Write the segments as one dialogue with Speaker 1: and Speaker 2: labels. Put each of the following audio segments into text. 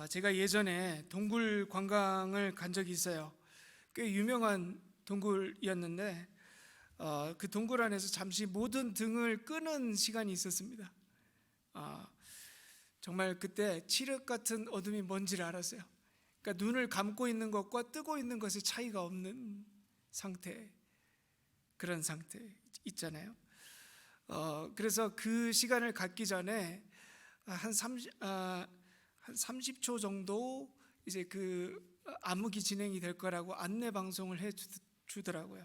Speaker 1: 제가 예전에 동굴 관광을 간 적이 있어요. 꽤 유명한 동굴이었는데 그 동굴 안에서 잠시 모든 등을 끄는 시간이 있었습니다. 정말 그때 칠흑 같은 어둠이 뭔지를 알았어요. 그러니까 눈을 감고 있는 것과 뜨고 있는 것의 차이가 없는 상태, 그런 상태 있잖아요. 그래서 그 시간을 갖기 전에 한 30초 정도 이제 그 암흑이 진행이 될 거라고 안내 방송을 해 주더라고요.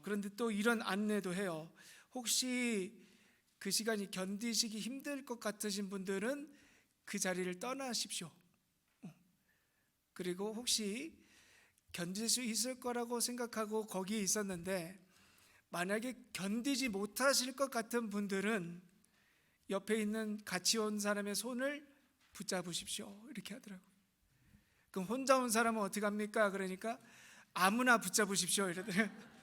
Speaker 1: 그런데 또 이런 안내도 해요. 혹시 그 시간이 견디시기 힘들 것 같으신 분들은 그 자리를 떠나십시오. 그리고 혹시 견딜 수 있을 거라고 생각하고 거기에 있었는데 만약에 견디지 못하실 것 같은 분들은 옆에 있는 같이 온 사람의 손을 붙잡으십시오. 이렇게 하더라고요. 그럼 혼자 온 사람은 어떻게 합니까? 그러니까 아무나 붙잡으십시오. 이러더라고요.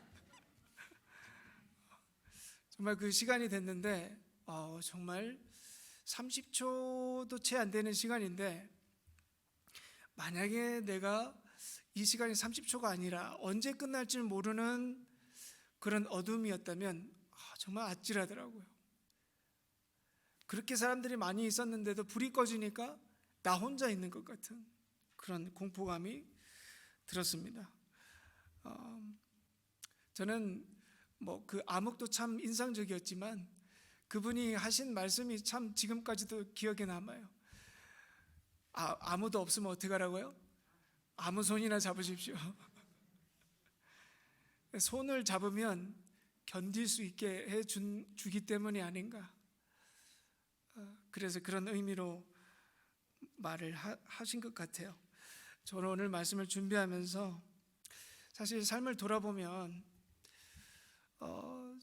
Speaker 1: 정말 그 시간이 됐는데 정말 30초도 채 안 되는 시간인데 만약에 내가 이 시간이 30초가 아니라 언제 끝날지는 모르는 그런 어둠이었다면 정말 아찔하더라고요. 그렇게 사람들이 많이 있었는데도 불이 꺼지니까 나 혼자 있는 것 같은 그런 공포감이 들었습니다. 저는 그 암흑도 참 인상적이었지만 그분이 하신 말씀이 참 지금까지도 기억에 남아요. 아무도 없으면 어떻게 하라고요? 아무 손이나 잡으십시오. 손을 잡으면 견딜 수 있게 해주기 때문이 아닌가. 그래서 그런 의미로 말을 하신 것 같아요. 저는 오늘 말씀을 준비하면서 사실 삶을 돌아보면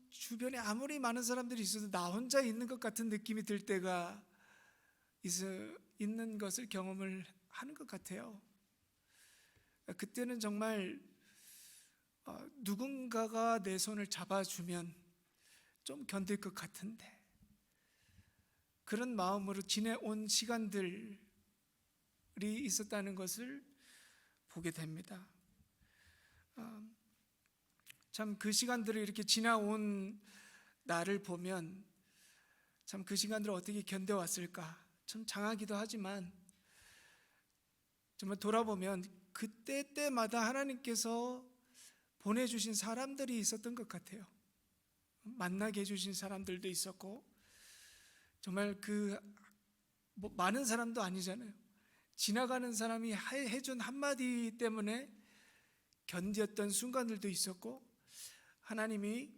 Speaker 1: 주변에 아무리 많은 사람들이 있어도 나 혼자 있는 것 같은 느낌이 들 때가 있는 것을 경험을 하는 것 같아요. 그때는 정말 누군가가 내 손을 잡아주면 좀 견딜 것 같은데 그런 마음으로 지내온 시간들이 있었다는 것을 보게 됩니다. 참 그 시간들을 이렇게 지나온 나를 보면 참 그 시간들을 어떻게 견뎌왔을까 참 장하기도 하지만 정말 돌아보면 그때마다 하나님께서 보내주신 사람들이 있었던 것 같아요. 만나게 해주신 사람들도 있었고 정말 많은 사람도 아니잖아요. 지나가는 사람이 해준 한마디 때문에 견뎠던 순간들도 있었고 하나님이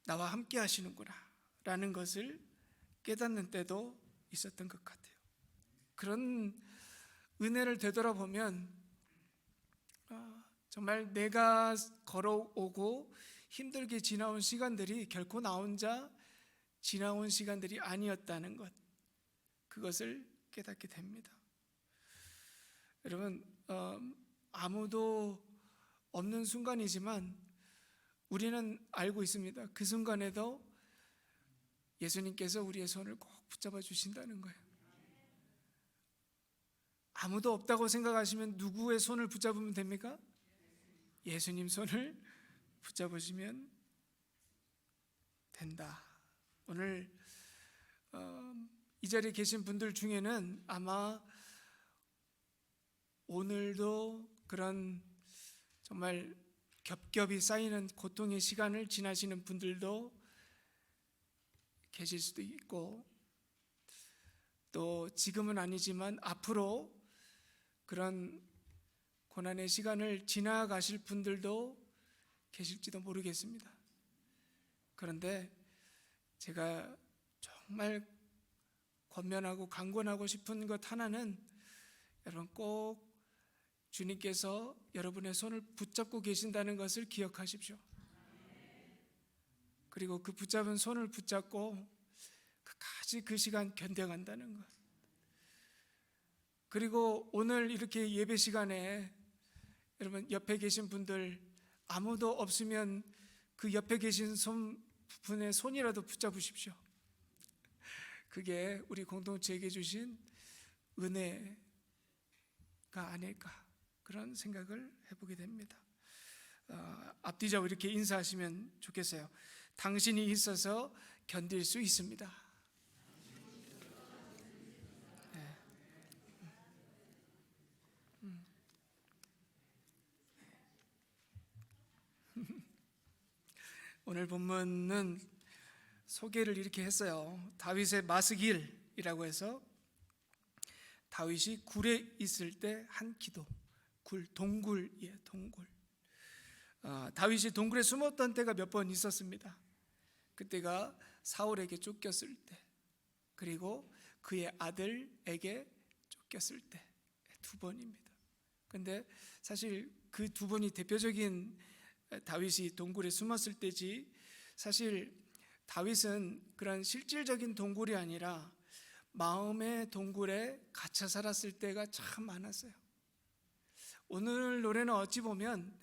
Speaker 1: 나와 함께 하시는구나 라는 것을 깨닫는 때도 있었던 것 같아요. 그런 은혜를 되돌아보면 정말 내가 걸어오고 힘들게 지나온 시간들이 결코 나 혼자 지나온 시간들이 아니었다는 것, 그것을 깨닫게 됩니다. 여러분, 아무도 없는 순간이지만 우리는 알고 있습니다. 그 순간에도 예수님께서 우리의 손을 꼭 붙잡아 주신다는 거예요. 아무도 없다고 생각하시면 누구의 손을 붙잡으면 됩니까? 예수님 손을 붙잡으시면 된다. 오늘 이 자리에 계신 분들 중에는 아마 오늘도 그런 정말 겹겹이 쌓이는 고통의 시간을 지나시는 분들도 계실 수도 있고 또 지금은 아니지만 앞으로 그런 고난의 시간을 지나가실 분들도 계실지도 모르겠습니다. 그런데 제가 정말 권면하고 강권하고 싶은 것 하나는 여러분 꼭 주님께서 여러분의 손을 붙잡고 계신다는 것을 기억하십시오. 그리고 그 붙잡은 손을 붙잡고 끝까지 그 시간 견뎌간다는 것. 그리고 오늘 이렇게 예배 시간에 여러분 옆에 계신 분들 아무도 없으면 그 옆에 계신 분의 손이라도 붙잡으십시오. 그게 우리 공동체에게 주신 은혜가 아닐까, 그런 생각을 해보게 됩니다. 앞뒤자고 이렇게 인사하시면 좋겠어요. 당신이 있어서 견딜 수 있습니다. 네. 오늘 본문은 소개를 이렇게 했어요. 다윗의 마스길이라고 해서 다윗이 굴에 있을 때 한 기도, 동굴이에요. 동굴. 다윗이 동굴에 숨었던 때가 몇 번 있었습니다. 그때가 사울에게 쫓겼을 때, 그리고 그의 아들에게 쫓겼을 때, 2번입니다. 근데 사실 그 2번이 대표적인 다윗이 동굴에 숨었을 때지, 사실 다윗은 그런 실질적인 동굴이 아니라 마음의 동굴에 갇혀 살았을 때가 참 많았어요. 오늘 노래는 어찌 보면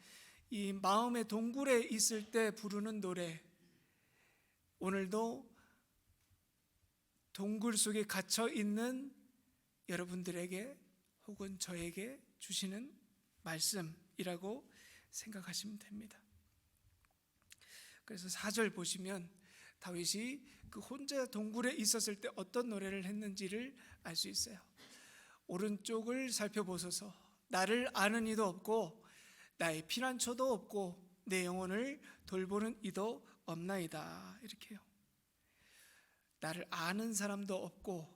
Speaker 1: 이 마음의 동굴에 있을 때 부르는 노래, 오늘도 동굴 속에 갇혀 있는 여러분들에게 혹은 저에게 주시는 말씀이라고 생각하시면 됩니다. 그래서 4절 보시면 다윗이 그 혼자 동굴에 있었을 때 어떤 노래를 했는지를 알 수 있어요. 오른쪽을 살펴보소서, 나를 아는 이도 없고 나의 피난처도 없고 내 영혼을 돌보는 이도 없나이다, 이렇게요. 나를 아는 사람도 없고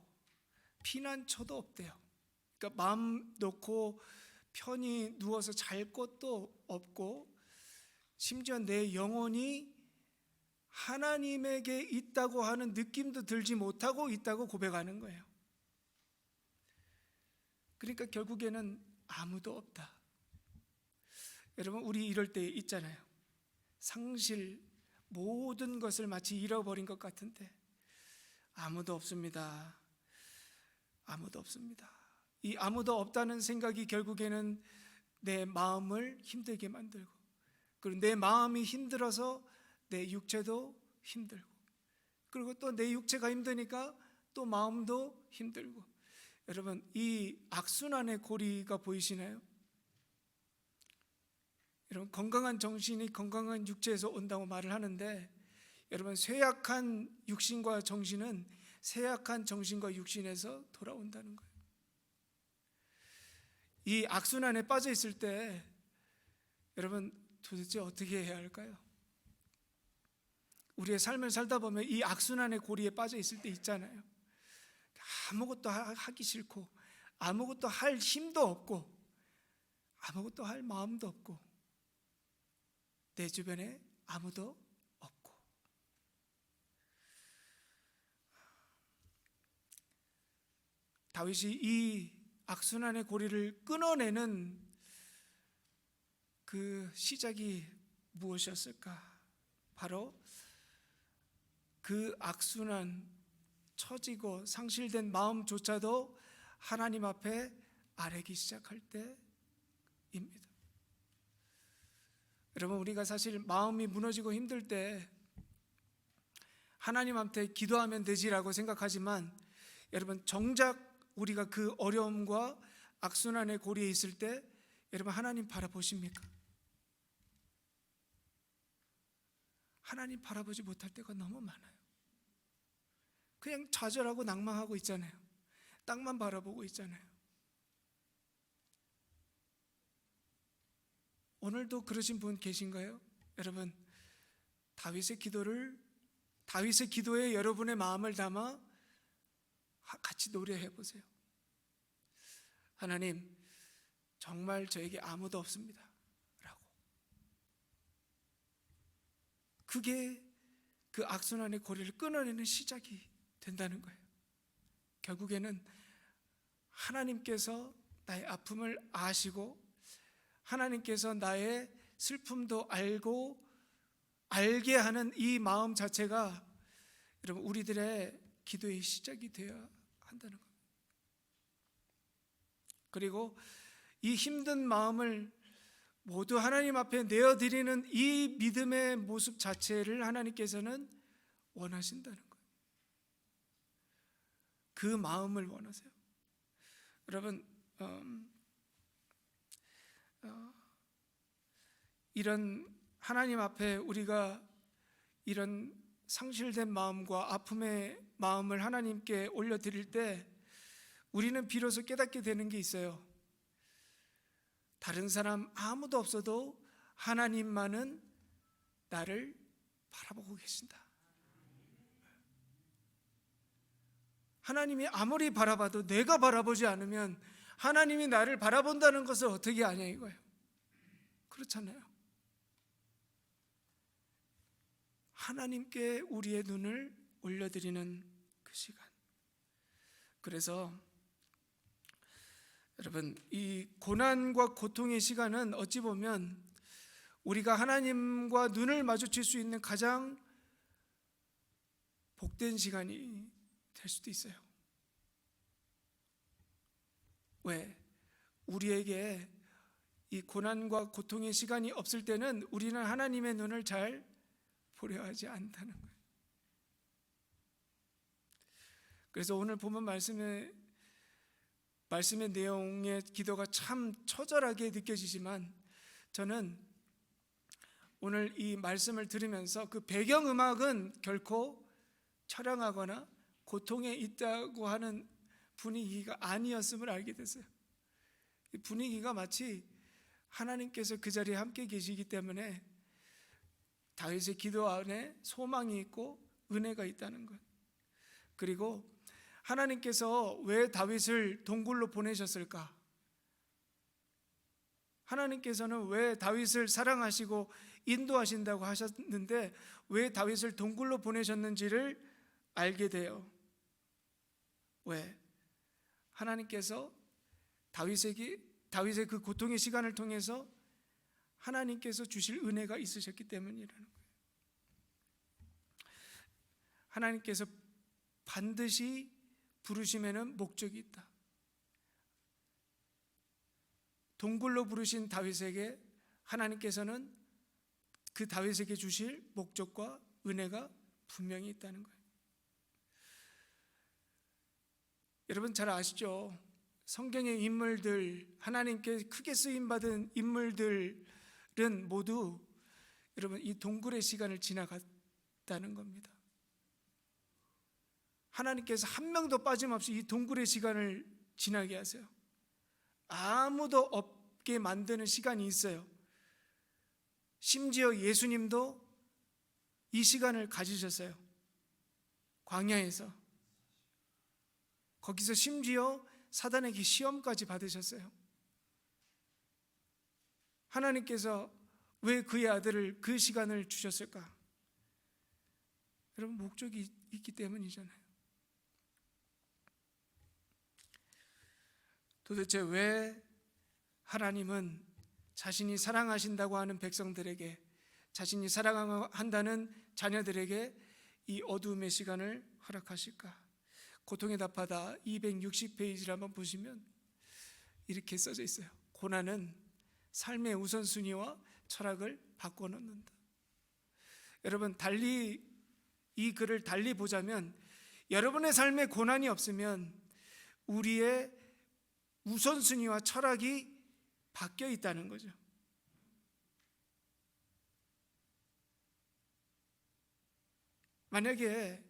Speaker 1: 피난처도 없대요. 그러니까 마음 놓고 편히 누워서 잘 곳도 없고, 심지어 내 영혼이 하나님에게 있다고 하는 느낌도 들지 못하고 있다고 고백하는 거예요. 그러니까 결국에는 아무도 없다. 여러분, 우리 이럴 때 있잖아요. 상실, 모든 것을 마치 잃어버린 것 같은데 아무도 없습니다. 아무도 없습니다. 이 아무도 없다는 생각이 결국에는 내 마음을 힘들게 만들고, 그리고 내 마음이 힘들어서 내 육체도 힘들고, 그리고 또 내 육체가 힘드니까 또 마음도 힘들고. 여러분, 이 악순환의 고리가 보이시나요? 여러분, 건강한 정신이 건강한 육체에서 온다고 말을 하는데, 여러분, 쇠약한 육신과 정신은 쇠약한 정신과 육신에서 돌아온다는 거예요. 이 악순환에 빠져 있을 때 여러분, 도대체 어떻게 해야 할까요? 우리의 삶을 살다 보면 이 악순환의 고리에 빠져 있을 때 있잖아요. 아무것도 하기 싫고, 아무것도 할 힘도 없고, 아무것도 할 마음도 없고, 내 주변에 아무도 없고. 다윗이 이 악순환의 고리를 끊어내는 그 시작이 무엇이었을까? 바로 그 악순환, 처지고 상실된 마음조차도 하나님 앞에 아뢰기 시작할 때입니다. 여러분, 우리가 사실 마음이 무너지고 힘들 때 하나님한테 기도하면 되지라고 생각하지만, 여러분, 정작 우리가 그 어려움과 악순환의 고리에 있을 때 여러분, 하나님 바라보십니까? 하나님 바라보지 못할 때가 너무 많아요. 그냥 좌절하고 낭망하고 있잖아요. 땅만 바라보고 있잖아요. 오늘도 그러신 분 계신가요? 여러분, 다윗의 기도에 여러분의 마음을 담아 같이 노래해 보세요. 하나님, 정말 저에게 아무도 없습니다 라고. 그게 그 악순환의 고리를 끊어내는 시작이 된다는 거예요. 결국에는 하나님께서 나의 아픔을 아시고, 하나님께서 나의 슬픔도 알게 하는 이 마음 자체가 여러분, 우리들의 기도의 시작이 되어야 한다는 겁니다. 그리고 이 힘든 마음을 모두 하나님 앞에 내어드리는 이 믿음의 모습 자체를 하나님께서는 원하신다는 거예요. 그 마음을 원하세요. 여러분, 이런 하나님 앞에 우리가 이런 상실된 마음과 아픔의 마음을 하나님께 올려드릴 때 우리는 비로소 깨닫게 되는 게 있어요. 다른 사람 아무도 없어도 하나님만은 나를 바라보고 계신다. 하나님이 아무리 바라봐도 내가 바라보지 않으면 하나님이 나를 바라본다는 것을 어떻게 아냐 이거예요. 그렇잖아요. 하나님께 우리의 눈을 올려드리는 그 시간. 그래서 여러분, 이 고난과 고통의 시간은 어찌 보면 우리가 하나님과 눈을 마주칠 수 있는 가장 복된 시간이 될 수도 있어요. 왜? 우리에게 이 고난과 고통의 시간이 없을 때는 우리는 하나님의 눈을 잘 보려 하지 않다는 거예요. 그래서 오늘 본문 말씀의 내용의 기도가 참 처절하게 느껴지지만 저는 오늘 이 말씀을 들으면서 그 배경음악은 결코 처량하거나 고통에 있다고 하는 분위기가 아니었음을 알게 됐어요. 이 분위기가 마치 하나님께서 그 자리에 함께 계시기 때문에 다윗의 기도 안에 소망이 있고 은혜가 있다는 것. 그리고 하나님께서 왜 다윗을 동굴로 보내셨을까? 하나님께서는 왜 다윗을 사랑하시고 인도하신다고 하셨는데 왜 다윗을 동굴로 보내셨는지를 알게 돼요. 왜? 하나님께서 다윗의 그 고통의 시간을 통해서 하나님께서 주실 은혜가 있으셨기 때문이라는 거예요. 하나님께서 반드시 부르심에는 목적이 있다. 동굴로 부르신 다윗에게 하나님께서는 그 다윗에게 주실 목적과 은혜가 분명히 있다는 거예요. 여러분 잘 아시죠? 성경의 인물들, 하나님께 크게 쓰임받은 인물들은 모두 여러분 이 동굴의 시간을 지나갔다는 겁니다. 하나님께서 한 명도 빠짐없이 이 동굴의 시간을 지나게 하세요. 아무도 없게 만드는 시간이 있어요. 심지어 예수님도 이 시간을 가지셨어요. 광야에서. 거기서 심지어 사단에게 시험까지 받으셨어요. 하나님께서 왜 그의 아들을 그 시간을 주셨을까? 여러분 목적이 있기 때문이잖아요. 도대체 왜 하나님은 자신이 사랑하신다고 하는 백성들에게, 자신이 사랑한다는 자녀들에게 이 어두움의 시간을 허락하실까? 고통에 답하다 260페이지를 한번 보시면 이렇게 써져 있어요. 고난은 삶의 우선순위와 철학을 바꿔놓는다. 여러분 이 글을 달리 보자면 여러분의 삶에 고난이 없으면 우리의 우선순위와 철학이 바뀌어 있다는 거죠. 만약에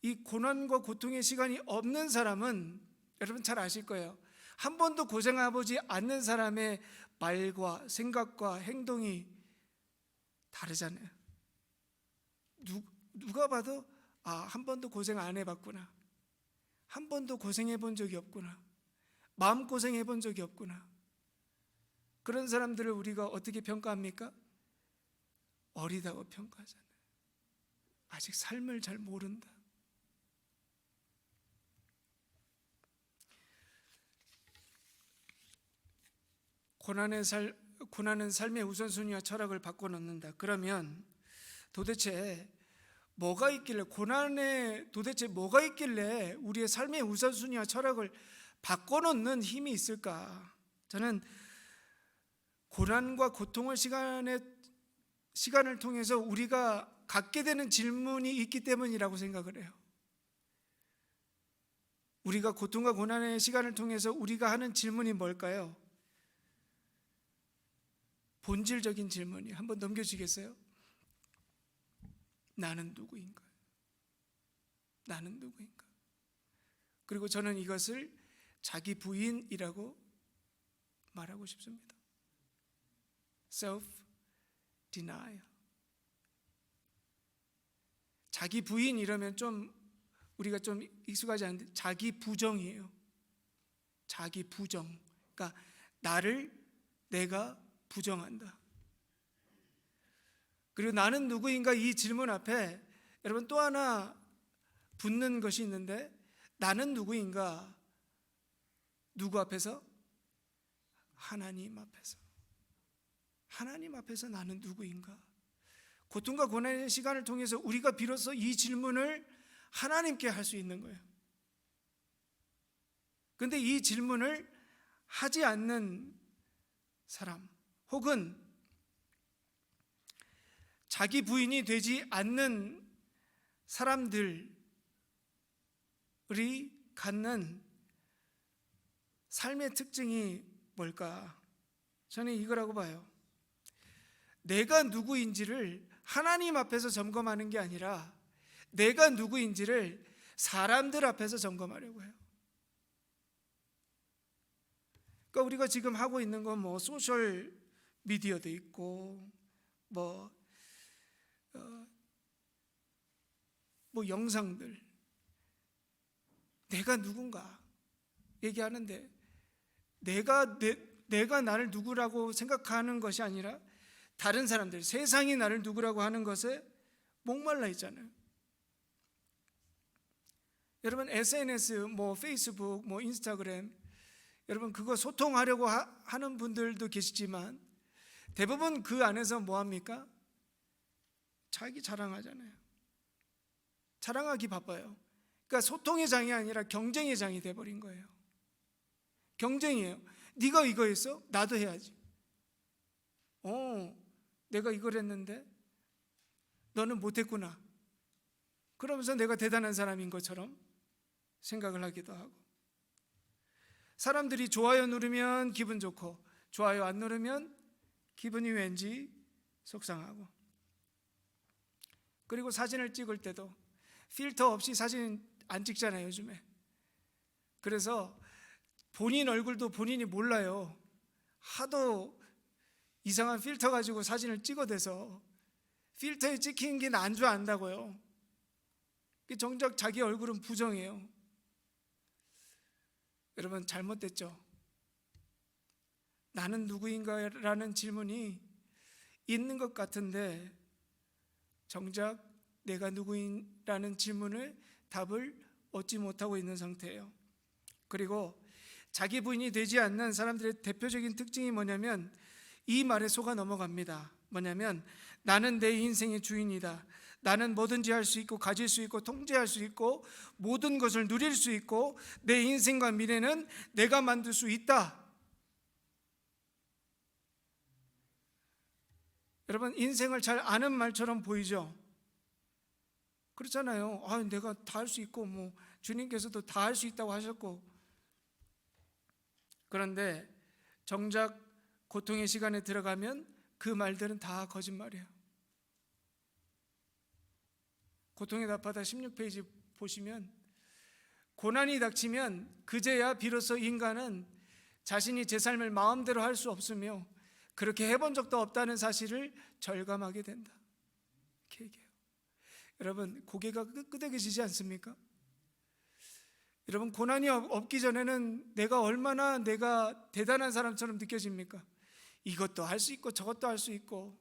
Speaker 1: 이 고난과 고통의 시간이 없는 사람은 여러분 잘 아실 거예요. 한 번도 고생해보지 않는 사람의 말과 생각과 행동이 다르잖아요. 누가 봐도 한 번도 고생 안 해봤구나. 한 번도 고생해 본 적이 없구나. 마음고생 해본 적이 없구나. 그런 사람들을 우리가 어떻게 평가합니까? 어리다고 평가하잖아요. 아직 삶을 잘 모른다. 고난은 삶의 우선순위와 철학을 바꿔놓는다. 그러면 도대체 뭐가 있길래, 고난에 도대체 뭐가 있길래 우리의 삶의 우선순위와 철학을 바꿔놓는 힘이 있을까? 저는 고난과 고통의 시간을 통해서 우리가 갖게 되는 질문이 있기 때문이라고 생각을 해요. 우리가 고통과 고난의 시간을 통해서 우리가 하는 질문이 뭘까요? 본질적인 질문이 한번 넘겨주시겠어요? 나는 누구인가? 나는 누구인가? 그리고 저는 이것을 자기 부인이라고 말하고 싶습니다. self-denial. 자기 부인 이러면 좀 우리가 좀 익숙하지 않은데 자기 부정이에요. 자기 부정. 그러니까 나를 내가 부정한다. 그리고 나는 누구인가 이 질문 앞에 여러분 또 하나 붙는 것이 있는데 나는 누구인가? 누구 앞에서? 하나님 앞에서. 하나님 앞에서 나는 누구인가? 고통과 고난의 시간을 통해서 우리가 비로소 이 질문을 하나님께 할 수 있는 거예요. 그런데 이 질문을 하지 않는 사람 혹은 자기 부인이 되지 않는 사람들이 갖는 삶의 특징이 뭘까? 저는 이거라고 봐요. 내가 누구인지를 하나님 앞에서 점검하는 게 아니라 내가 누구인지를 사람들 앞에서 점검하려고 해요. 그러니까 우리가 지금 하고 있는 건 뭐 소셜 미디어도 있고 뭐 영상들 내가 누군가 얘기하는데 내가 나를 누구라고 생각하는 것이 아니라 다른 사람들, 세상이 나를 누구라고 하는 것에 목말라 있잖아요. 여러분 SNS, 뭐 페이스북, 뭐 인스타그램 여러분 그거 소통하려고 하는 분들도 계시지만 대부분 그 안에서 뭐 합니까? 자기 자랑하잖아요. 자랑하기 바빠요. 그러니까 소통의 장이 아니라 경쟁의 장이 돼버린 거예요. 경쟁이에요. 네가 이거 했어? 나도 해야지. 내가 이걸 했는데 너는 못했구나. 그러면서 내가 대단한 사람인 것처럼 생각을 하기도 하고, 사람들이 좋아요 누르면 기분 좋고 좋아요 안 누르면 기분이 왠지 속상하고, 그리고 사진을 찍을 때도 필터 없이 사진 안 찍잖아요 요즘에. 그래서 본인 얼굴도 본인이 몰라요. 하도 이상한 필터 가지고 사진을 찍어대서 필터에 찍힌 게 난 줄 안다고요. 정작 자기 얼굴은 부정해요. 여러분 잘못됐죠? 나는 누구인가라는 질문이 있는 것 같은데 정작 내가 누구인라는 질문을 답을 얻지 못하고 있는 상태예요. 그리고 자기 부인이 되지 않는 사람들의 대표적인 특징이 뭐냐면 이 말에 속아 넘어갑니다. 뭐냐면 나는 내 인생의 주인이다. 나는 뭐든지 할 수 있고 가질 수 있고 통제할 수 있고 모든 것을 누릴 수 있고 내 인생과 미래는 내가 만들 수 있다. 여러분 인생을 잘 아는 말처럼 보이죠? 그렇잖아요. 내가 다 할 수 있고 뭐 주님께서도 다 할 수 있다고 하셨고. 그런데 정작 고통의 시간에 들어가면 그 말들은 다 거짓말이에요. 고통의 답하다 16페이지 보시면 고난이 닥치면 그제야 비로소 인간은 자신이 제 삶을 마음대로 할 수 없으며 그렇게 해본 적도 없다는 사실을 절감하게 된다. 이렇게 얘기해요. 여러분 고개가 끄덕여지지 않습니까? 여러분 고난이 없기 전에는 내가 얼마나 내가 대단한 사람처럼 느껴집니까? 이것도 할 수 있고 저것도 할 수 있고.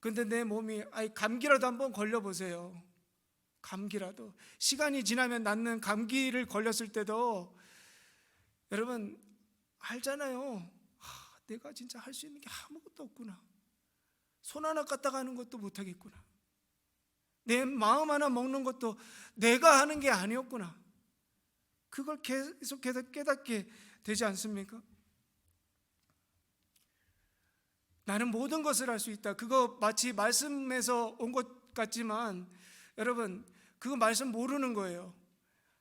Speaker 1: 근데 내 몸이 감기라도 한번 걸려보세요. 감기라도 시간이 지나면 낫는 감기를 걸렸을 때도 여러분 알잖아요. 내가 진짜 할 수 있는 게 아무것도 없구나. 손 하나 까딱 하는 것도 못하겠구나. 내 마음 하나 먹는 것도 내가 하는 게 아니었구나. 그걸 계속해서 깨닫게 되지 않습니까? 나는 모든 것을 할 수 있다. 그거 마치 말씀에서 온 것 같지만 여러분 그거 말씀 모르는 거예요.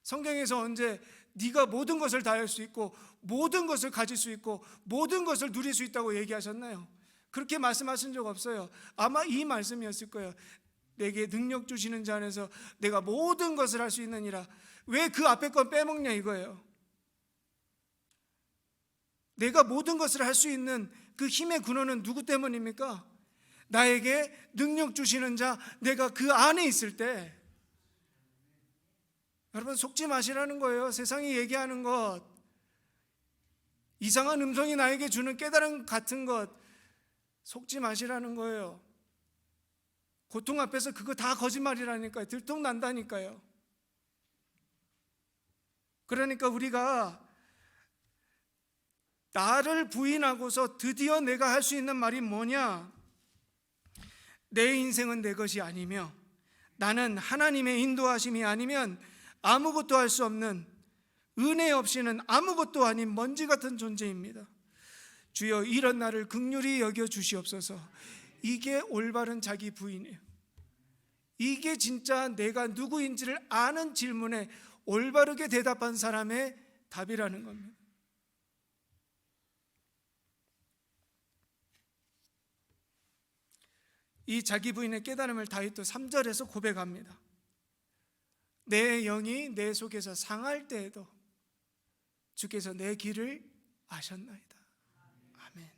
Speaker 1: 성경에서 언제 네가 모든 것을 다 할 수 있고 모든 것을 가질 수 있고 모든 것을 누릴 수 있다고 얘기하셨나요? 그렇게 말씀하신 적 없어요. 아마 이 말씀이었을 거예요. 내게 능력 주시는 자 안에서 내가 모든 것을 할 수 있느니라. 왜 그 앞에 건 빼먹냐 이거예요. 내가 모든 것을 할 수 있는 그 힘의 근원은 누구 때문입니까? 나에게 능력 주시는 자, 내가 그 안에 있을 때. 여러분, 속지 마시라는 거예요. 세상이 얘기하는 것, 이상한 음성이 나에게 주는 깨달음 같은 것, 속지 마시라는 거예요. 고통 앞에서 그거 다 거짓말이라니까요. 들통난다니까요. 그러니까 우리가 나를 부인하고서 드디어 내가 할 수 있는 말이 뭐냐? 내 인생은 내 것이 아니며 나는 하나님의 인도하심이 아니면 아무것도 할 수 없는, 은혜 없이는 아무것도 아닌 먼지 같은 존재입니다. 주여 이런 나를 긍휼히 여겨 주시옵소서. 이게 올바른 자기 부인이에요. 이게 진짜 내가 누구인지를 아는 질문에 올바르게 대답한 사람의 답이라는 겁니다. 이 자기 부인의 깨달음을 다윗도 3절에서 고백합니다. 내 영이 내 속에서 상할 때에도 주께서 내 길을 아셨나이다. 아멘.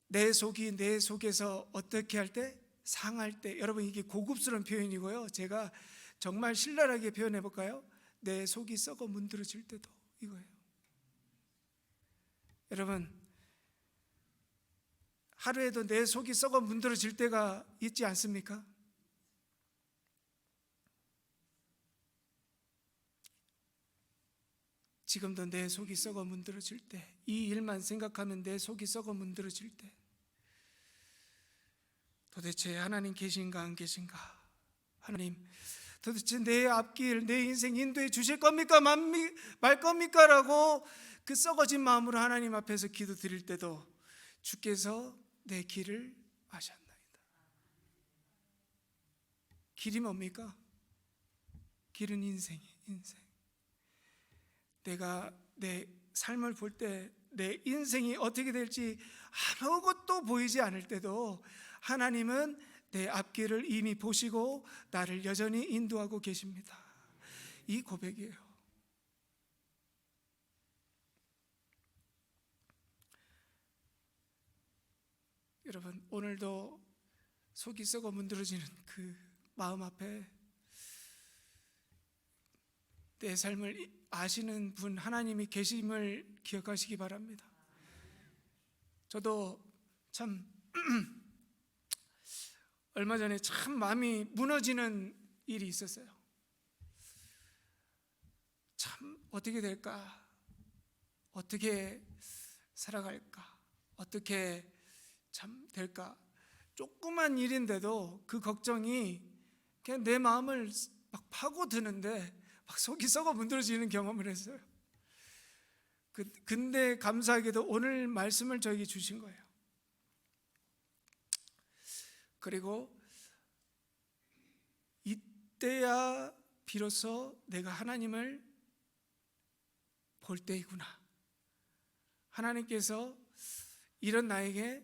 Speaker 1: 내 속이 내 속에서 어떻게 할 때? 상할 때. 여러분, 이게 고급스러운 표현이고요. 제가 정말 신랄하게 표현해 볼까요? 내 속이 썩어 문드러질 때도, 이거예요. 여러분, 하루에도 내 속이 썩어 문드러질 때가 있지 않습니까? 지금도 내 속이 썩어 문드러질 때, 이 일만 생각하면 내 속이 썩어 문드러질 때, 도대체 하나님 계신가 안 계신가? 하나님 도대체 내 앞길, 내 인생 인도해 주실 겁니까? 말 겁니까? 라고 그 썩어진 마음으로 하나님 앞에서 기도 드릴 때도 주께서 내 길을 아셨나이다. 길이 뭡니까? 길은 인생이에요. 인생. 내가 내 삶을 볼 때 내 인생이 어떻게 될지 아무것도 보이지 않을 때도 하나님은 내 앞길을 이미 보시고 나를 여전히 인도하고 계십니다. 이 고백이에요. 여러분, 오늘도 속이 썩어 문드러지는 그 마음 앞에 내 삶을 아시는 분 하나님이 계심을 기억하시기 바랍니다. 저도 참 얼마 전에 참 마음이 무너지는 일이 있었어요. 참 어떻게 될까? 어떻게 살아갈까? 어떻게 참 될까? 조그만 일인데도 그 걱정이 그냥 내 마음을 막 파고드는데 막 속이 썩어 문드러지는 경험을 했어요. 근데 감사하게도 오늘 말씀을 저에게 주신 거예요. 그리고 이때야 비로소 내가 하나님을 볼 때이구나. 하나님께서 이런 나에게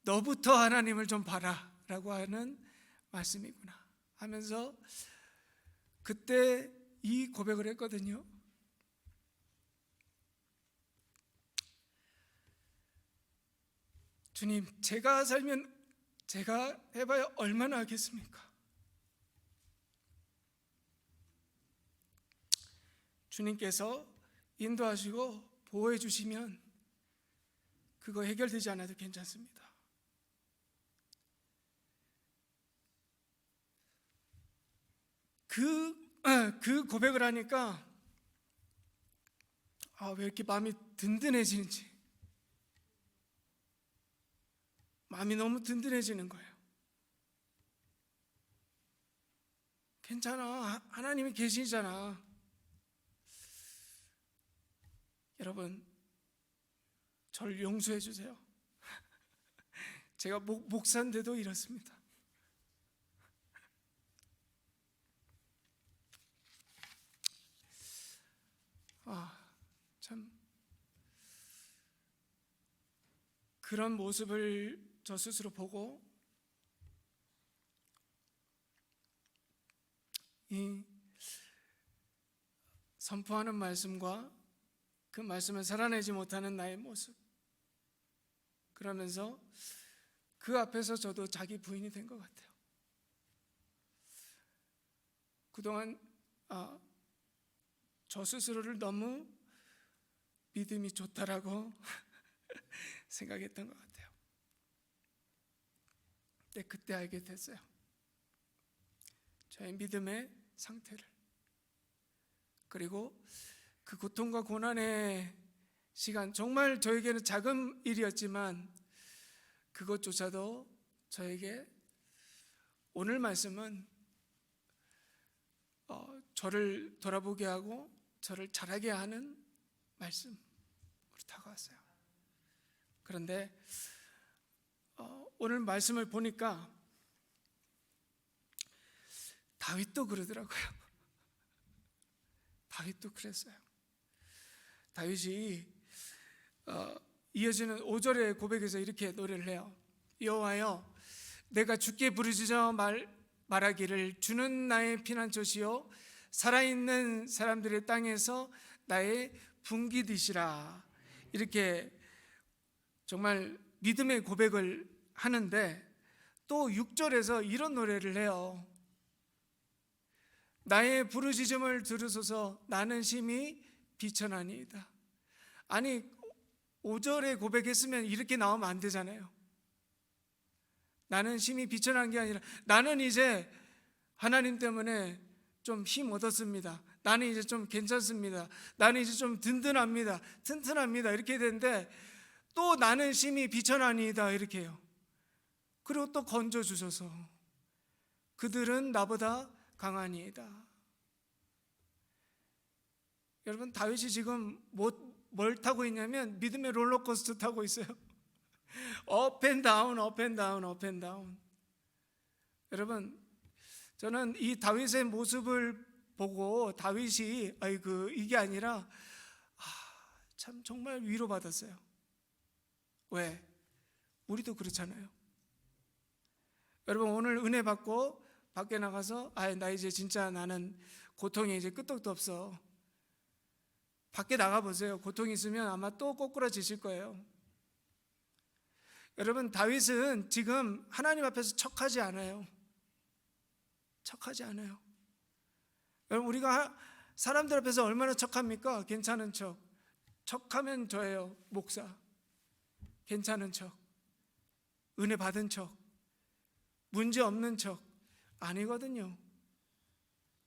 Speaker 1: 너부터 하나님을 좀 봐라 라고 하는 말씀이구나 하면서 그때 이 고백을 했거든요. 주님, 제가 살면 제가 해봐야 얼마나 하겠습니까? 주님께서 인도하시고 보호해 주시면 그거 해결되지 않아도 괜찮습니다. 그 고백을 하니까 왜 이렇게 마음이 든든해지는지, 마음이 너무 든든해지는 거예요. 괜찮아, 하나님이 계시잖아. 여러분, 저를 용서해 주세요. 제가 목사인데도 이렇습니다. 참 그런 모습을 저 스스로 보고 이 선포하는 말씀과 그 말씀을 살아내지 못하는 나의 모습, 그러면서 그 앞에서 저도 자기 부인이 된 것 같아요. 그동안 저 스스로를 너무 믿음이 좋다라고 생각했던 것 같아요. 근데 그때 알게 됐어요. 저의 믿음의 상태를. 그리고 그 고통과 고난의 시간, 정말 저에게는 작은 일이었지만 그것조차도 저에게 오늘 말씀은 저를 돌아보게 하고 저를 자라게 하는 말씀으로 다가왔어요. 그런데 오늘 말씀을 보니까 다윗도 그러더라고요. 다윗도 그랬어요. 다윗이 이어지는 5절의 고백에서 이렇게 노래를 해요. 여호와여, 내가 주께 부르짖어 말하기를 주는 나의 피난처시요 살아있는 사람들의 땅에서 나의 분기듯이라. 이렇게 정말 믿음의 고백을 하는데 또 6절에서 이런 노래를 해요. 나의 부르짖음을 들으소서 나는 심히 비천하니이다. 아니 5절에 고백했으면 이렇게 나오면 안 되잖아요. 나는 심히 비천한 게 아니라 나는 이제 하나님 때문에 좀 힘 얻었습니다. 나는 이제 좀 괜찮습니다. 나는 이제 좀 든든합니다. 튼튼합니다. 이렇게 되는데 또 나는 심히 비천하니이다 이렇게 해요. 그리고 또 건져주셔서 그들은 나보다 강하니이다. 여러분 다윗이 지금 뭘 타고 있냐면 믿음의 롤러코스터 타고 있어요. 업 앤 다운, 업 앤 다운, 업 앤 다운. 여러분 저는 이 다윗의 모습을 보고 다윗이 이게 아니라 참 정말 위로받았어요. 왜? 우리도 그렇잖아요. 여러분 오늘 은혜 받고 밖에 나가서 나 이제 진짜 나는 고통이 이제 끄떡도 없어. 밖에 나가보세요. 고통이 있으면 아마 또 꼬꾸라지실 거예요. 여러분 다윗은 지금 하나님 앞에서 척하지 않아요. 척하지 않아요. 여러분 우리가 사람들 앞에서 얼마나 척합니까? 괜찮은 척. 척하면 저예요. 목사. 괜찮은 척. 은혜 받은 척. 문제 없는 척. 아니거든요.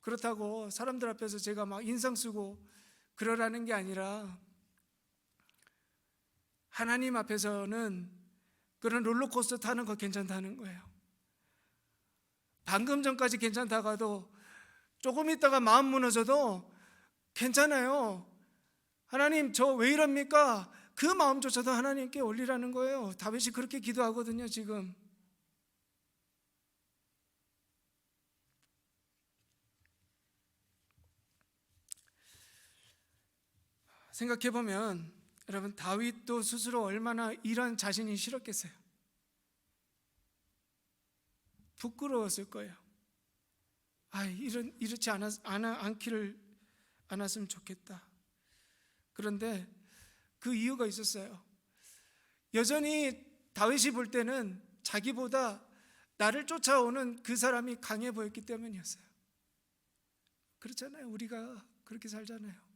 Speaker 1: 그렇다고 사람들 앞에서 제가 막 인상 쓰고 그러라는 게 아니라 하나님 앞에서는 그런 롤러코스터 타는 거 괜찮다는 거예요. 방금 전까지 괜찮다가도 조금 있다가 마음 무너져도 괜찮아요. 하나님 저 왜 이럽니까? 그 마음조차도 하나님께 올리라는 거예요. 다윗이 그렇게 기도하거든요 지금. 생각해보면 여러분 다윗도 스스로 얼마나 이런 자신이 싫었겠어요. 부끄러웠을 거예요. 이렇지 않았으면 좋겠다. 그런데 그 이유가 있었어요. 여전히 다윗이 볼 때는 자기보다 나를 쫓아오는 그 사람이 강해 보였기 때문이었어요. 그렇잖아요. 우리가 그렇게 살잖아요.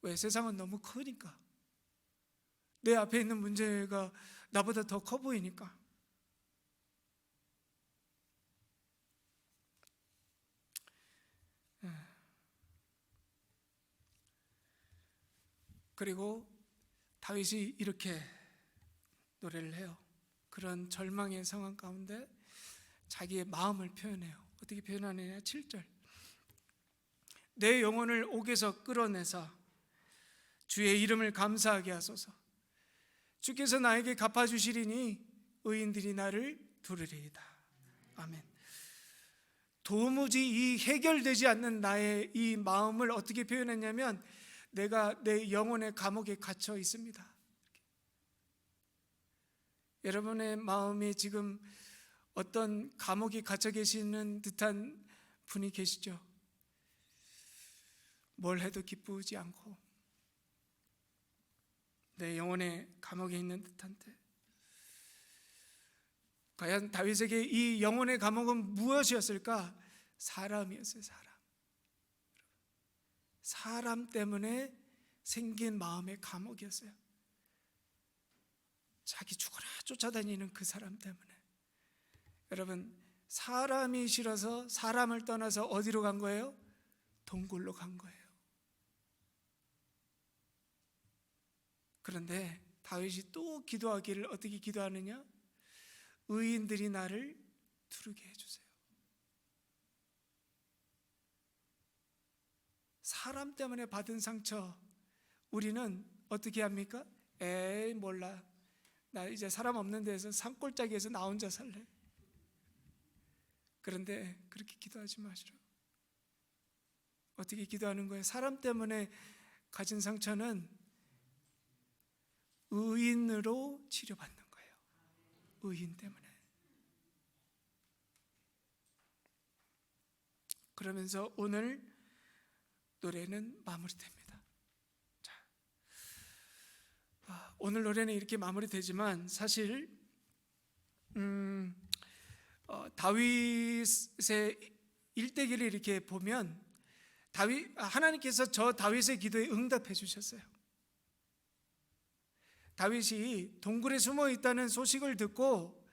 Speaker 1: 왜? 세상은 너무 크니까. 내 앞에 있는 문제가 나보다 더 커 보이니까. 그리고 다윗이 이렇게 노래를 해요. 그런 절망의 상황 가운데 자기의 마음을 표현해요. 어떻게 표현하느냐? 7절. 내 영혼을 옥에서 끌어내사 주의 이름을 감사하게 하소서. 주께서 나에게 갚아주시리니 의인들이 나를 두르리이다. 아멘. 도무지 이 해결되지 않는 나의 이 마음을 어떻게 표현했냐면 내가 내 영혼의 감옥에 갇혀 있습니다. 여러분의 마음이 지금 어떤 감옥에 갇혀 계시는 듯한 분이 계시죠? 뭘 해도 기쁘지 않고 내 영혼의 감옥에 있는 듯한데, 과연 다윗에게 이 영혼의 감옥은 무엇이었을까? 사람이었어요. 사람 때문에 생긴 마음의 감옥이었어요. 자기 죽어라 쫓아다니는 그 사람 때문에. 여러분, 사람이 싫어서 사람을 떠나서 어디로 간 거예요? 동굴로 간 거예요. 그런데 다윗이 또 기도하기를 어떻게 기도하느냐? 의인들이 나를 두르게 해주세요. 사람 때문에 받은 상처, 우리는 어떻게 합니까? 에이 몰라, 나 이제 사람 없는 데서 산골짜기에서 나 혼자 살래. 그런데 그렇게 기도하지 마시라. 어떻게 기도하는 거예요? 사람 때문에 가진 상처는 의인으로 치료받는 거예요. 의인 때문에. 그러면서 오늘 노래는 마무리됩니다. 자, 오늘 노래는 이렇게 마무리되지만 사실 다윗의 일대기를 이렇게 보면 하나님께서 저 다윗의 기도에 응답해 주셨어요. 다윗이 동굴에 숨어 있다는 소식을 듣고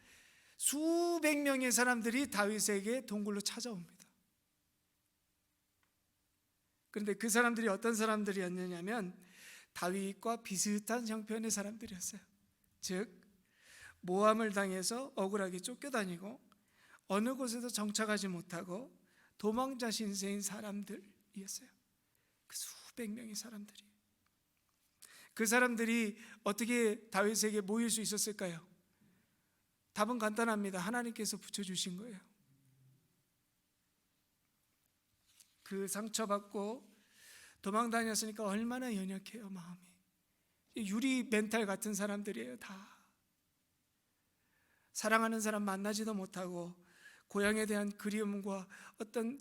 Speaker 1: 수백 명의 사람들이 다윗에게 동굴로 찾아옵니다. 그런데 그 사람들이 어떤 사람들이었느냐면 다윗과 비슷한 형편의 사람들이었어요. 즉 모함을 당해서 억울하게 쫓겨다니고 어느 곳에도 정착하지 못하고 도망자 신세인 사람들이었어요. 그 수백 명의 사람들이. 그 사람들이 어떻게 다윗에게 모일 수 있었을까요? 답은 간단합니다. 하나님께서 붙여주신 거예요. 그 상처받고 도망다녔으니까 얼마나 연약해요, 마음이. 유리 멘탈 같은 사람들이에요, 다. 사랑하는 사람 만나지도 못하고 고향에 대한 그리움과 어떤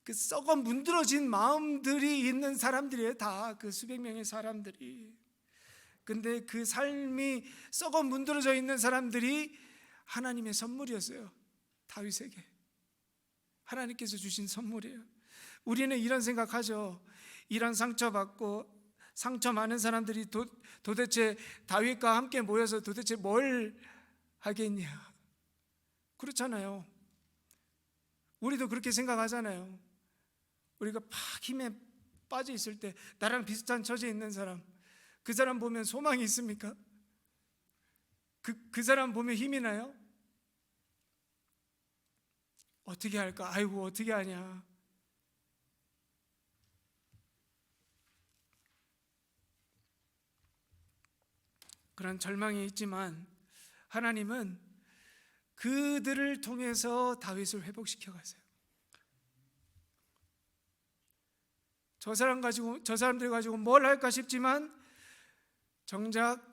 Speaker 1: 그 썩어 문드러진 마음들이 있는 사람들이에요, 다. 그 수백 명의 사람들이. 근데 그 삶이 썩어 문드러져 있는 사람들이 하나님의 선물이었어요. 다윗에게 하나님께서 주신 선물이에요. 우리는 이런 생각하죠. 이런 상처받고 상처 많은 사람들이 도대체 다윗과 함께 모여서 도대체 뭘 하겠냐. 그렇잖아요. 우리도 그렇게 생각하잖아요. 우리가 막 힘에 빠져 있을 때 나랑 비슷한 처지에 있는 사람, 그 사람 보면 소망이 있습니까? 그 사람 보면 힘이 나요? 어떻게 할까? 아이고 어떻게 하냐. 그런 절망이 있지만 하나님은 그들을 통해서 다윗을 회복시켜 가세요. 저 사람들 가지고 뭘 할까 싶지만 정작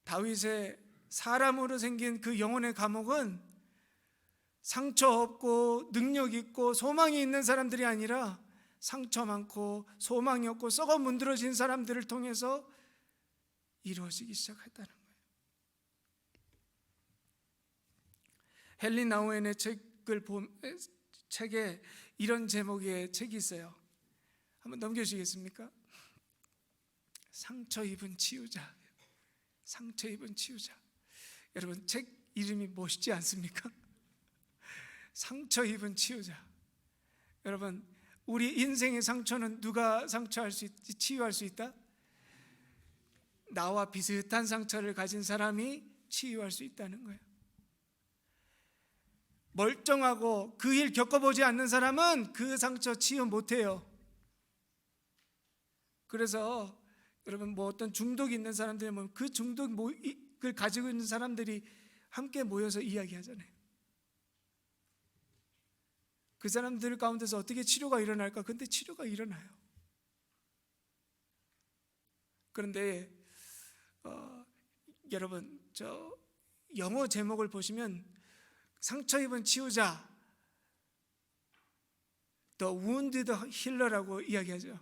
Speaker 1: 다윗의 사람으로 생긴 그 영혼의 감옥은 상처 없고 능력 있고 소망이 있는 사람들이 아니라 상처 많고 소망이 없고 썩어 문드러진 사람들을 통해서 이루어지기 시작했다는 거예요. 헨리 나우엔의 책에 이런 제목의 책이 있어요. 한번 넘겨주시겠습니까? 상처 입은 치유자. 상처 입은 치유자. 여러분 책 이름이 멋있지 않습니까? 상처 입은 치유자. 여러분 우리 인생의 상처는 누가 치유할 수 있다? 나와 비슷한 상처를 가진 사람이 치유할 수 있다는 거예요. 멀쩡하고 그 일 겪어보지 않는 사람은 그 상처 치유 못해요. 그래서 여러분 어떤 중독이 있는 사람들이 그 중독을 가지고 있는 사람들이 함께 모여서 이야기하잖아요. 그 사람들 가운데서 어떻게 치료가 일어날까? 근데 치료가 일어나요. 그런데 여러분, 저 영어 제목을 보시면 상처 입은 치유자, The Wounded Healer라고 이야기하죠.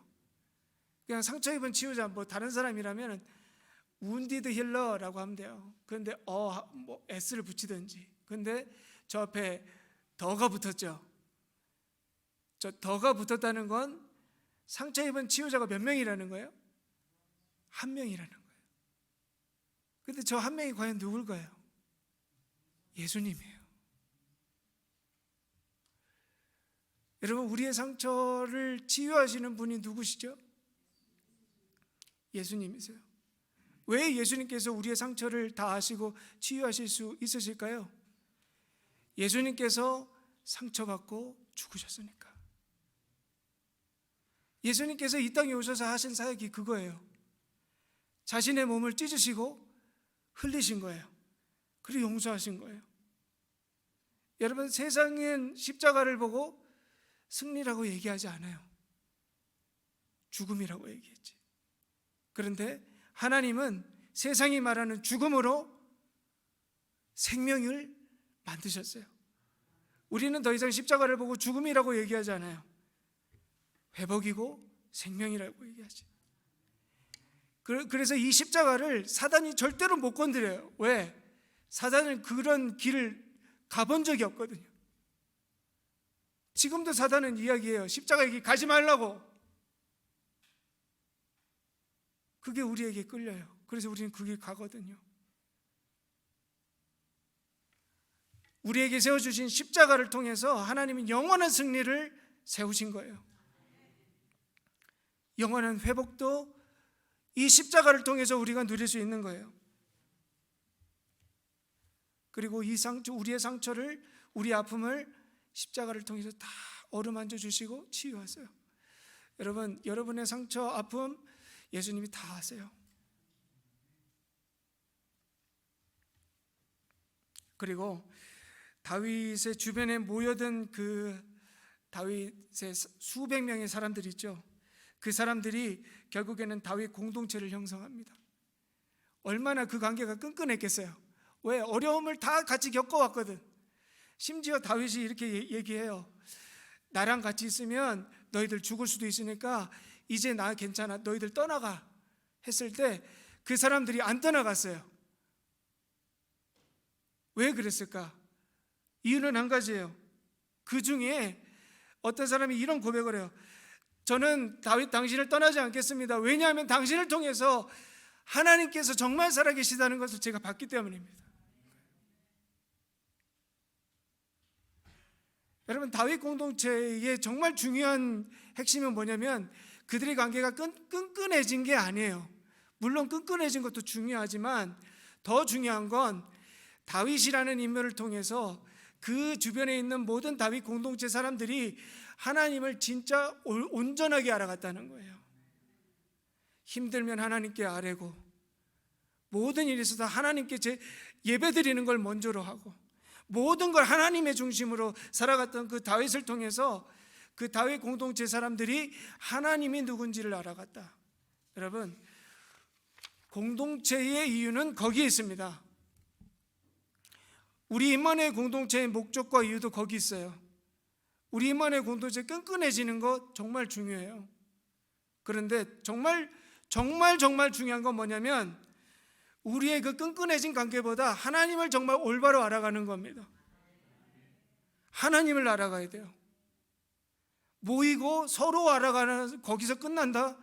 Speaker 1: 그냥 상처 입은 치유자, 뭐 다른 사람이라면 Wounded Healer라고 하면 돼요. 그런데 뭐 S를 붙이든지. 그런데 저 앞에 더가 붙었죠. 저 더가 붙었다는 건 상처 입은 치유자가 몇 명이라는 거예요? 한 명이라는 거예요. 근데 저 한 명이 과연 누굴까요? 예수님이에요. 여러분, 우리의 상처를 치유하시는 분이 누구시죠? 예수님이세요. 왜 예수님께서 우리의 상처를 다 아시고 치유하실 수 있으실까요? 예수님께서 상처받고 죽으셨으니까. 예수님께서 이 땅에 오셔서 하신 사역이 그거예요. 자신의 몸을 찢으시고 흘리신 거예요. 그리고 용서하신 거예요. 여러분, 세상은 십자가를 보고 승리라고 얘기하지 않아요. 죽음이라고 얘기했지. 그런데 하나님은 세상이 말하는 죽음으로 생명을 만드셨어요. 우리는 더 이상 십자가를 보고 죽음이라고 얘기하지 않아요. 회복이고 생명이라고 얘기하지. 그래서 이 십자가를 사단이 절대로 못 건드려요. 왜? 사단은 그런 길을 가본 적이 없거든요. 지금도 사단은 이야기해요. 십자가 길 가지 말라고. 그게 우리에게 끌려요. 그래서 우리는 그 길 가거든요. 우리에게 세워주신 십자가를 통해서 하나님은 영원한 승리를 세우신 거예요. 영원한 회복도 이 십자가를 통해서 우리가 누릴 수 있는 거예요. 그리고 우리의 상처를, 우리 아픔을 십자가를 통해서 다 어루만져 주시고 치유하세요. 여러분, 여러분의 상처, 아픔 예수님이 다 아세요. 그리고 다윗의 주변에 모여든 그 다윗의 수백 명의 사람들이 있죠. 그 사람들이 결국에는 다윗 공동체를 형성합니다. 얼마나 그 관계가 끈끈했겠어요. 왜? 어려움을 다 같이 겪어왔거든. 심지어 다윗이 이렇게 얘기해요. 나랑 같이 있으면 너희들 죽을 수도 있으니까 이제 나 괜찮아, 너희들 떠나가 했을 때 그 사람들이 안 떠나갔어요. 왜 그랬을까? 이유는 한 가지예요. 그 중에 어떤 사람이 이런 고백을 해요. 저는 다윗 당신을 떠나지 않겠습니다. 왜냐하면 당신을 통해서 하나님께서 정말 살아계시다는 것을 제가 봤기 때문입니다. 여러분, 다윗 공동체의 정말 중요한 핵심은 뭐냐면 그들의 관계가 끈끈해진 게 아니에요. 물론 끈끈해진 것도 중요하지만 더 중요한 건 다윗이라는 인물을 통해서 그 주변에 있는 모든 다윗 공동체 사람들이 하나님을 진짜 온전하게 알아갔다는 거예요. 힘들면 하나님께 아뢰고 모든 일에 있어서 하나님께 예배 드리는 걸 먼저로 하고 모든 걸 하나님의 중심으로 살아갔던 그 다윗을 통해서 그 다윗 공동체 사람들이 하나님이 누군지를 알아갔다. 여러분, 공동체의 이유는 거기에 있습니다. 우리 임마누엘 공동체의 목적과 이유도 거기 있어요. 우리 임마누엘 공동체 끈끈해지는 것 정말 중요해요. 그런데 정말 중요한 건 뭐냐면 우리의 그 끈끈해진 관계보다 하나님을 정말 올바로 알아가는 겁니다. 하나님을 알아가야 돼요. 모이고 서로 알아가는, 거기서 끝난다?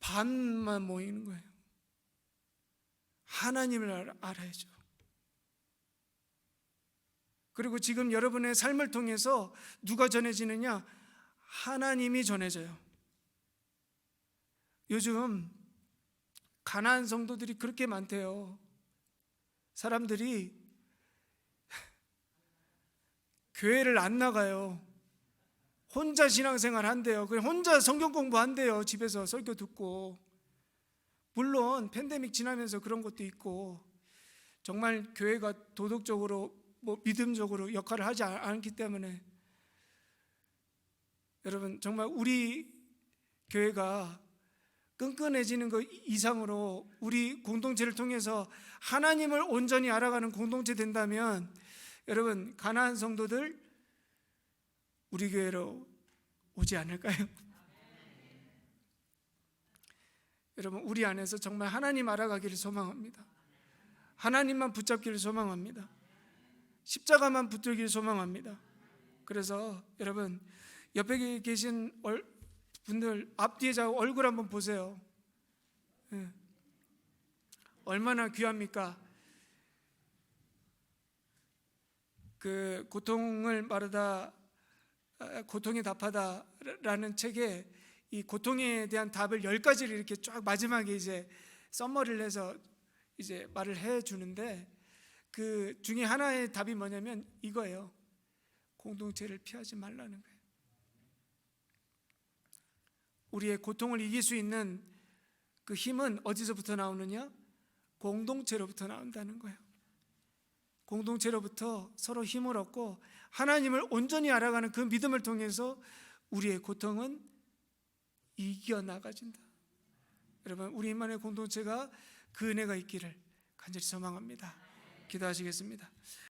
Speaker 1: 반만 모이는 거예요. 하나님을 알아야죠. 그리고 지금 여러분의 삶을 통해서 누가 전해지느냐? 하나님이 전해져요. 요즘 가난한 성도들이 그렇게 많대요. 사람들이 교회를 안 나가요. 혼자 신앙생활 한대요. 그냥 혼자 성경 공부한대요. 집에서 설교 듣고. 물론 팬데믹 지나면서 그런 것도 있고 정말 교회가 도덕적으로 믿음적으로 역할을 하지 않기 때문에 여러분 정말 우리 교회가 끈끈해지는 것 이상으로 우리 공동체를 통해서 하나님을 온전히 알아가는 공동체 된다면 여러분, 가나안 성도들 우리 교회로 오지 않을까요? 여러분, 우리 안에서 정말 하나님 알아가기를 소망합니다. 하나님만 붙잡기를 소망합니다. 십자가만 붙들기를 소망합니다. 그래서 여러분, 옆에 계신 분들 앞뒤에 자고 얼굴 한번 보세요. 얼마나 귀합니까? 그 고통을 말하다 고통에 답하다라는 책에 이 고통에 대한 답을 10가지를 이렇게 쫙 마지막에 이제 썸머리를 해서 이제 말을 해 주는데, 그 중에 하나의 답이 뭐냐면 이거예요. 공동체를 피하지 말라는 거예요. 우리의 고통을 이길 수 있는 그 힘은 어디서부터 나오느냐? 공동체로부터 나온다는 거예요. 공동체로부터 서로 힘을 얻고 하나님을 온전히 알아가는 그 믿음을 통해서 우리의 고통은 이겨나가진다. 여러분, 우리만의 공동체가 그 은혜가 있기를 간절히 소망합니다. 기도하시겠습니다.